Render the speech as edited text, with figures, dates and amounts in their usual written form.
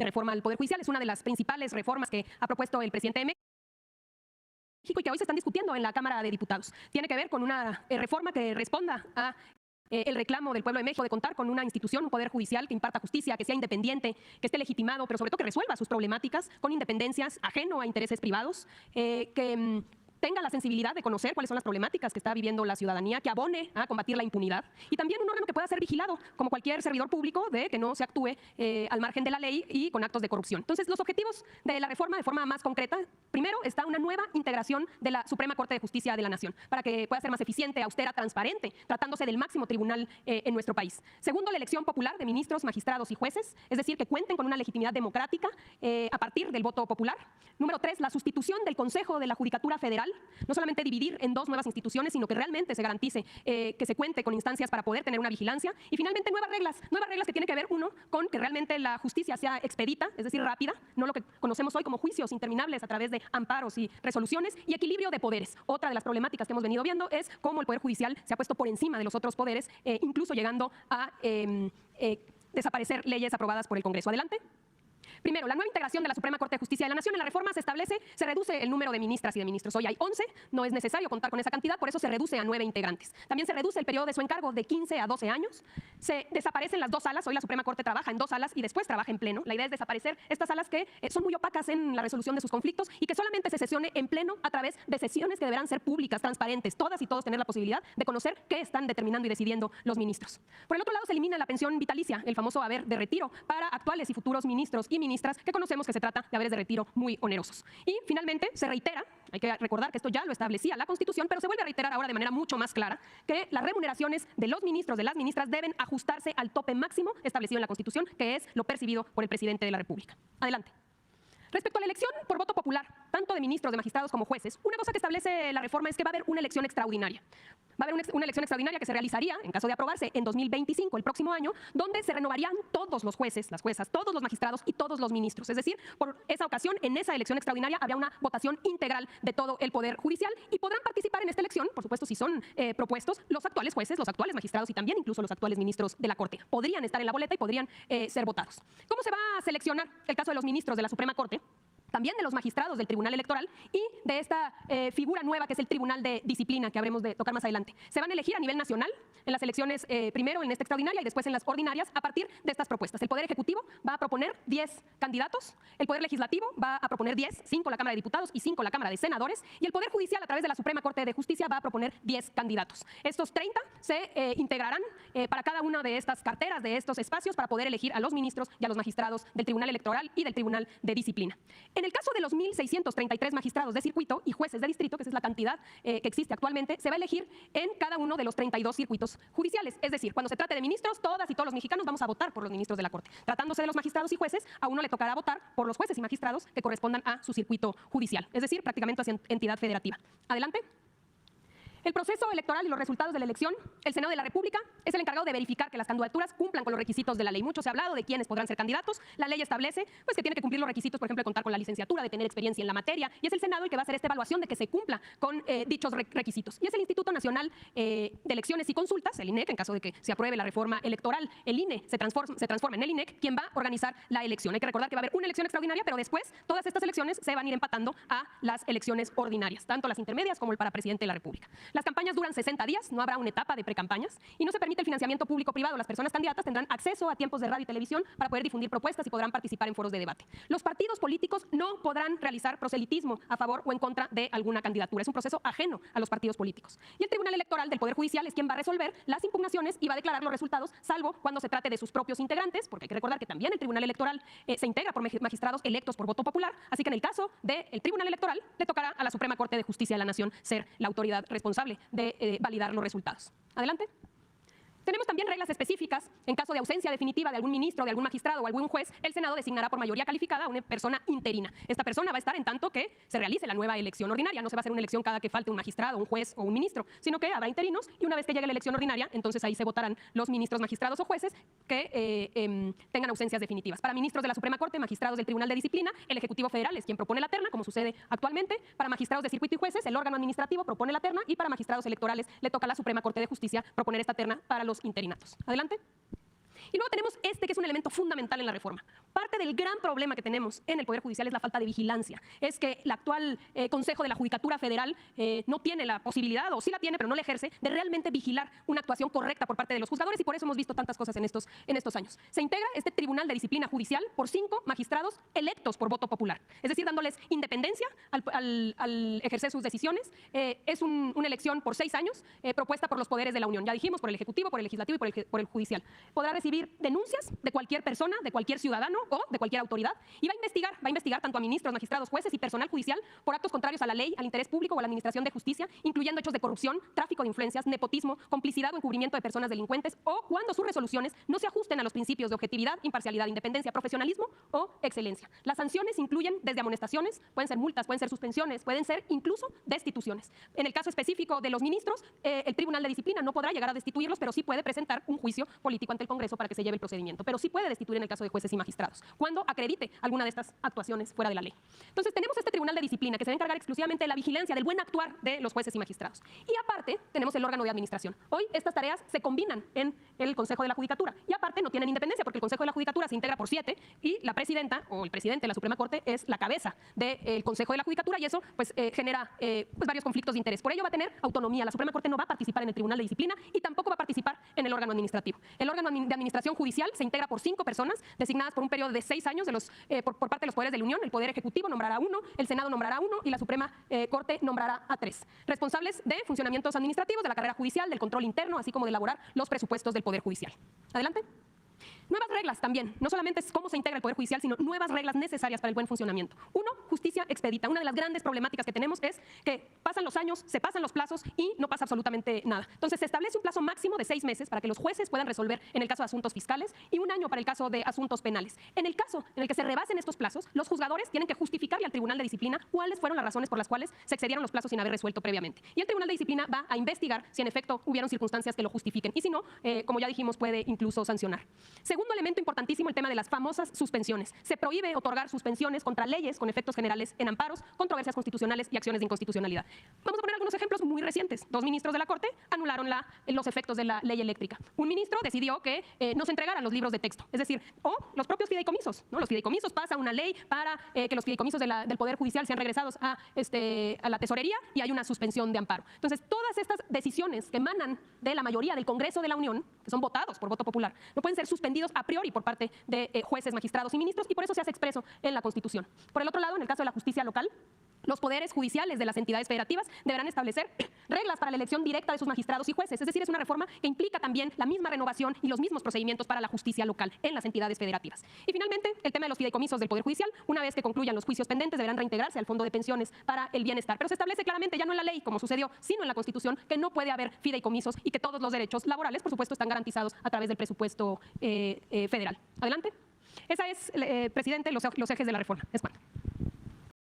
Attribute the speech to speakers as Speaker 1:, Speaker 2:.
Speaker 1: de reforma al Poder Judicial. Es una de las principales reformas que ha propuesto el presidente de México y que hoy se están discutiendo en la Cámara de Diputados. Tiene que ver con una reforma que responda a el reclamo del pueblo de México de contar con una institución, un poder judicial que imparta justicia, que sea independiente, que esté legitimado, pero sobre todo que resuelva sus problemáticas con independencias, ajeno a intereses privados, que tenga la sensibilidad de conocer cuáles son las problemáticas que está viviendo la ciudadanía, que abone a combatir la impunidad y también un órgano que pueda ser vigilado, como cualquier servidor público, de que no se actúe al margen de la ley y con actos de corrupción. Entonces, los objetivos de la reforma de forma más concreta: primero, está una nueva integración de la Suprema Corte de Justicia de la Nación, para que pueda ser más eficiente, austera, transparente, tratándose del máximo tribunal en nuestro país. Segundo, la elección popular de ministros, magistrados y jueces, es decir, que cuenten con una legitimidad democrática a partir del voto popular. Número 3, la sustitución del Consejo de la Judicatura Federal, no solamente dividir en dos nuevas instituciones, sino que realmente se garantice que se cuente con instancias para poder tener una vigilancia. Y finalmente, nuevas reglas que tienen que ver, uno, con que realmente la justicia sea expedita, es decir, rápida, no lo que conocemos hoy como juicios interminables a través de amparos y resoluciones, y equilibrio de poderes. Otra de las problemáticas que hemos venido viendo es cómo el Poder Judicial se ha puesto por encima de los otros poderes, incluso llegando a desaparecer leyes aprobadas por el Congreso. Adelante. Primero, la nueva integración de la Suprema Corte de Justicia de la Nación. En la reforma se reduce el número de ministras y de ministros. Hoy hay 11, no es necesario contar con esa cantidad, por eso se reduce a 9 integrantes. También se reduce el periodo de su encargo de 15 a 12 años. Se desaparecen las dos salas. Hoy la Suprema Corte trabaja en dos salas y después trabaja en pleno. La idea es desaparecer estas salas que son muy opacas en la resolución de sus conflictos y que solamente se sesione en pleno a través de sesiones que deberán ser públicas, transparentes, todas y todos tener la posibilidad de conocer qué están determinando y decidiendo los ministros. Por el otro lado, se elimina la pensión vitalicia, el famoso haber de retiro, para actuales y futuros ministros y ministras, que conocemos que se trata de haberes de retiro muy onerosos. Y finalmente se reitera, hay que recordar que esto ya lo establecía la Constitución, pero se vuelve a reiterar ahora de manera mucho más clara, que las remuneraciones de los ministros, de las ministras, deben ajustarse al tope máximo establecido en la Constitución, que es lo percibido por el presidente de la República. Adelante. Respecto a la elección por voto popular, tanto de ministros, de magistrados como jueces, una cosa que establece la reforma es que va a haber una elección extraordinaria. Va a haber una elección extraordinaria que se realizaría, en caso de aprobarse, en 2025, el próximo año, donde se renovarían todos los jueces, las juezas, todos los magistrados y todos los ministros. Es decir, por esa ocasión, en esa elección extraordinaria, habría una votación integral de todo el Poder Judicial y podrán participar en esta elección, por supuesto, si son propuestos, los actuales jueces, los actuales magistrados y también incluso los actuales ministros de la Corte. Podrían estar en la boleta y podrían ser votados. ¿Cómo se va a seleccionar el caso de los ministros de la Suprema Corte? También de los magistrados del Tribunal Electoral y de esta figura nueva que es el Tribunal de Disciplina, que habremos de tocar más adelante. Se van a elegir a nivel nacional en las elecciones, primero en esta extraordinaria y después en las ordinarias, a partir de estas propuestas. El Poder Ejecutivo va a proponer 10 candidatos, el Poder Legislativo va a proponer 10, 5 la Cámara de Diputados y 5 la Cámara de Senadores, y el Poder Judicial, a través de la Suprema Corte de Justicia, va a proponer 10 candidatos. Estos 30 se integrarán para cada una de estas carteras, de estos espacios, para poder elegir a los ministros y a los magistrados del Tribunal Electoral y del Tribunal de Disciplina. En el caso de los 1.633 magistrados de circuito y jueces de distrito, que esa es la cantidad que existe actualmente, se va a elegir en cada uno de los 32 circuitos judiciales. Es decir, cuando se trate de ministros, todas y todos los mexicanos vamos a votar por los ministros de la Corte. Tratándose de los magistrados y jueces, a uno le tocará votar por los jueces y magistrados que correspondan a su circuito judicial. Es decir, prácticamente hacia entidad federativa. Adelante. El proceso electoral y los resultados de la elección, el Senado de la República es el encargado de verificar que las candidaturas cumplan con los requisitos de la ley. Mucho se ha hablado de quiénes podrán ser candidatos. La ley establece pues, que tiene que cumplir los requisitos, por ejemplo, de contar con la licenciatura, de tener experiencia en la materia, y es el Senado el que va a hacer esta evaluación de que se cumpla con dichos requisitos. Y es el Instituto Nacional de Elecciones y Consultas, el INEC, en caso de que se apruebe la reforma electoral, el INE se transforma en el INEC, quien va a organizar la elección. Hay que recordar que va a haber una elección extraordinaria, pero después todas estas elecciones se van a ir empatando a las elecciones ordinarias, tanto las intermedias como el para presidente de la República. Las campañas duran 60 días, no habrá una etapa de precampañas y no se permite el financiamiento público-privado. Las personas candidatas tendrán acceso a tiempos de radio y televisión para poder difundir propuestas y podrán participar en foros de debate. Los partidos políticos no podrán realizar proselitismo a favor o en contra de alguna candidatura. Es un proceso ajeno a los partidos políticos. Y el Tribunal Electoral del Poder Judicial es quien va a resolver las impugnaciones y va a declarar los resultados, salvo cuando se trate de sus propios integrantes, porque hay que recordar que también el Tribunal Electoral se integra por magistrados electos por voto popular, así que en el caso del Tribunal Electoral le tocará a la Suprema Corte de Justicia de la Nación ser la autoridad responsable de validar los resultados. Adelante. Tenemos también reglas específicas. En caso de ausencia definitiva de algún ministro, de algún magistrado o algún juez, el Senado designará por mayoría calificada a una persona interina. Esta persona va a estar en tanto que se realice la nueva elección ordinaria. No se va a hacer una elección cada que falte un magistrado, un juez o un ministro, sino que habrá interinos y una vez que llegue la elección ordinaria, entonces ahí se votarán los ministros, magistrados o jueces que tengan ausencias definitivas. Para ministros de la Suprema Corte, magistrados del Tribunal de Disciplina, el Ejecutivo Federal es quien propone la terna, como sucede actualmente. Para magistrados de circuito y jueces, el órgano administrativo propone la terna y para magistrados electorales le toca a la Suprema Corte de Justicia proponer esta terna para los interinatos. Adelante. Y luego tenemos este, que es un elemento fundamental en la reforma. Parte del gran problema que tenemos en el Poder Judicial es la falta de vigilancia. Es que el actual Consejo de la Judicatura Federal no tiene la posibilidad, o sí la tiene, pero no la ejerce, de realmente vigilar una actuación correcta por parte de los juzgadores, y por eso hemos visto tantas cosas en estos años. Se integra este Tribunal de Disciplina Judicial por 5 magistrados electos por voto popular, es decir, dándoles independencia al ejercer sus decisiones. Es una elección por 6 años propuesta por los poderes de la Unión. Ya dijimos, por el Ejecutivo, por el Legislativo y por el Judicial. Podrá recibir denuncias de cualquier persona, de cualquier ciudadano o de cualquier autoridad, y va a investigar tanto a ministros, magistrados, jueces y personal judicial por actos contrarios a la ley, al interés público o a la administración de justicia, incluyendo hechos de corrupción, tráfico de influencias, nepotismo, complicidad o encubrimiento de personas delincuentes, o cuando sus resoluciones no se ajusten a los principios de objetividad, imparcialidad, independencia, profesionalismo o excelencia. Las sanciones incluyen desde amonestaciones, pueden ser multas, pueden ser suspensiones, pueden ser incluso destituciones. En el caso específico de los ministros, el Tribunal de Disciplina no podrá llegar a destituirlos, pero sí puede presentar un juicio político ante el Congreso para que se lleve el procedimiento. Pero sí puede destituir en el caso de jueces y magistrados, cuando acredite alguna de estas actuaciones fuera de la ley. Entonces tenemos este Tribunal de Disciplina que se va a encargar exclusivamente de la vigilancia del buen actuar de los jueces y magistrados. Y aparte tenemos el órgano de administración. Hoy estas tareas se combinan en el Consejo de la Judicatura y aparte no tienen independencia porque el Consejo de la Judicatura se integra por 7 y la presidenta o el presidente de la Suprema Corte es la cabeza del Consejo de la Judicatura, y eso pues genera varios conflictos de interés. Por ello va a tener autonomía. La Suprema Corte no va a participar en el Tribunal de Disciplina y tampoco va a participar en el órgano administrativo. El órgano de administración judicial se integra por 5 personas designadas por un periodo de 6 años por parte de los poderes de la Unión. El Poder Ejecutivo nombrará 1, el Senado nombrará 1 y la Suprema Corte nombrará a 3. Responsables de funcionamientos administrativos, de la carrera judicial, del control interno, así como de elaborar los presupuestos del Poder Judicial. Adelante. Nuevas reglas también, no solamente es cómo se integra el Poder Judicial, sino nuevas reglas necesarias para el buen funcionamiento. 1, justicia expedita. Una de las grandes problemáticas que tenemos es que pasan los años, se pasan los plazos y no pasa absolutamente nada. Entonces se establece un plazo máximo de 6 meses para que los jueces puedan resolver en el caso de asuntos fiscales y 1 año para el caso de asuntos penales. En el caso en el que se rebasen estos plazos, los juzgadores tienen que justificarle al Tribunal de Disciplina cuáles fueron las razones por las cuales se excedieron los plazos sin haber resuelto previamente. Y el Tribunal de Disciplina va a investigar si en efecto hubieron circunstancias que lo justifiquen y si no, como ya dijimos, puede incluso sancionar. Segundo elemento importantísimo, el tema de las famosas suspensiones. Se prohíbe otorgar suspensiones contra leyes con efectos generales en amparos, controversias constitucionales y acciones de inconstitucionalidad. Vamos a poner algunos ejemplos muy recientes. 2 ministros de la Corte anularon los efectos de la ley eléctrica. Un ministro decidió que no se entregaran los libros de texto, es decir, o los propios fideicomisos, ¿no? Los fideicomisos, pasa una ley para que los fideicomisos del Poder Judicial sean regresados a la tesorería y hay una suspensión de amparo. Entonces, todas estas decisiones que emanan de la mayoría del Congreso de la Unión, que son votados por voto popular, no pueden ser suspendidos a priori por parte de jueces, magistrados y ministros, y por eso se hace expreso en la Constitución. Por el otro lado, en el caso de la justicia local, los poderes judiciales de las entidades federativas deberán establecer reglas para la elección directa de sus magistrados y jueces. Es decir, es una reforma que implica también la misma renovación y los mismos procedimientos para la justicia local en las entidades federativas. Y finalmente, el tema de los fideicomisos del Poder Judicial. Una vez que concluyan los juicios pendientes, deberán reintegrarse al Fondo de Pensiones para el Bienestar. Pero se establece claramente, ya no en la ley, como sucedió, sino en la Constitución, que no puede haber fideicomisos y que todos los derechos laborales, por supuesto, están garantizados a través del presupuesto federal. Adelante. Esa es, presidente, los ejes de la reforma. Es cuanto.